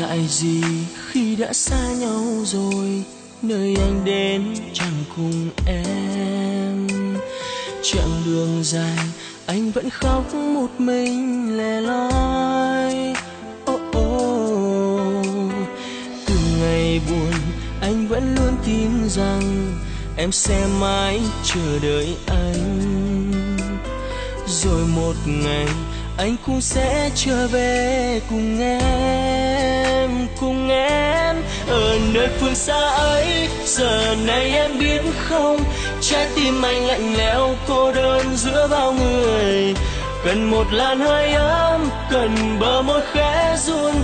lại gì khi đã xa nhau rồi, nơi anh đến chẳng cùng em. Chặng đường dài anh vẫn khóc một mình lẻ loi. Từ ngày buồn anh vẫn luôn tin rằng em sẽ mãi chờ đợi anh. Rồi một ngày anh cũng sẽ trở về cùng em, cùng em. Ở nơi phương xa ấy, giờ này em biết không, trái tim anh lạnh lẽo cô đơn giữa bao người. Cần một làn hơi ấm, cần bờ môi khẽ run,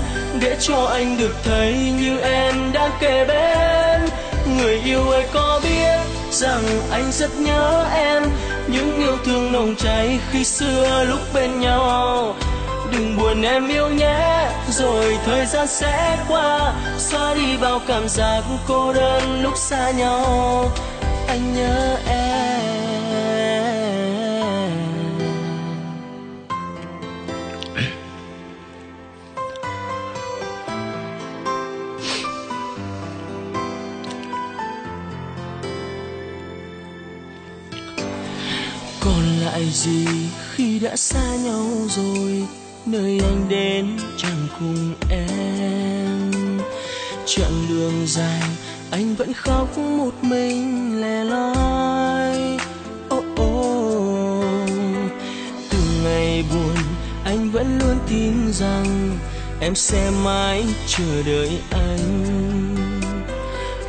để cho anh được thấy như em đang kề bên. Người yêu ơi có biết rằng anh rất nhớ em, những yêu thương nồng cháy khi xưa lúc bên nhau. Đừng buồn em yêu nhé, rồi thời gian sẽ qua, xóa đi bao cảm giác cô đơn lúc xa nhau. Anh nhớ em. Còn lại gì khi đã xa nhau rồi, nơi anh đến chẳng cùng em. Chặng đường dài anh vẫn khóc một mình lẻ loi. Từ ngày buồn anh vẫn luôn tin rằng em sẽ mãi chờ đợi anh.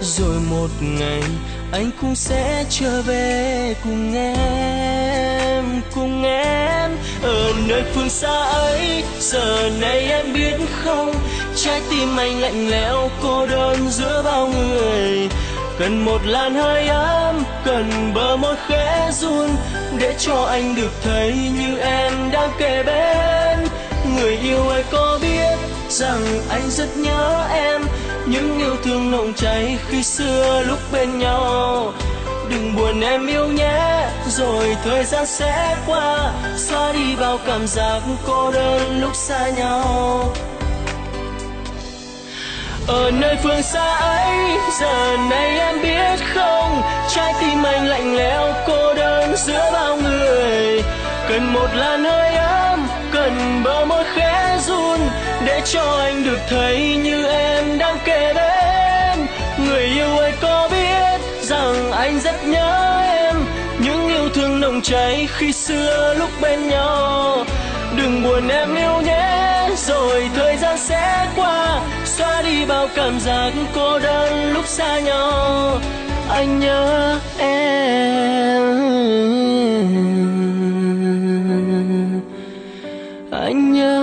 Rồi một ngày anh cũng sẽ trở về cùng em, cùng em. Ở nơi phương xa ấy, giờ này em biết không, trái tim anh lạnh lẽo cô đơn giữa bao người. Cần một làn hơi ấm, cần bờ môi khẽ run, để cho anh được thấy như em đang kề bên. Người yêu ơi có biết rằng anh rất nhớ em, những yêu thương nồng cháy khi xưa lúc bên nhau. Đừng buồn em yêu nhé, rồi thời gian sẽ qua, xóa đi bao cảm giác cô đơn lúc xa nhau. Ở nơi phương xa ấy, giờ này em biết không, trái tim anh lạnh lẽo cô đơn giữa bao người. Cần một làn hơi ấm, cần bờ môi khẽ run, để cho anh được thấy như em đang kề bên. Người yêu ơi có biết rằng anh rất nhớ em, những yêu thương nồng cháy khi xưa lúc bên nhau. Đừng buồn em yêu nhé, rồi thời gian sẽ qua, xóa đi bao cảm giác cô đơn lúc xa nhau. Anh nhớ em, anh nhớ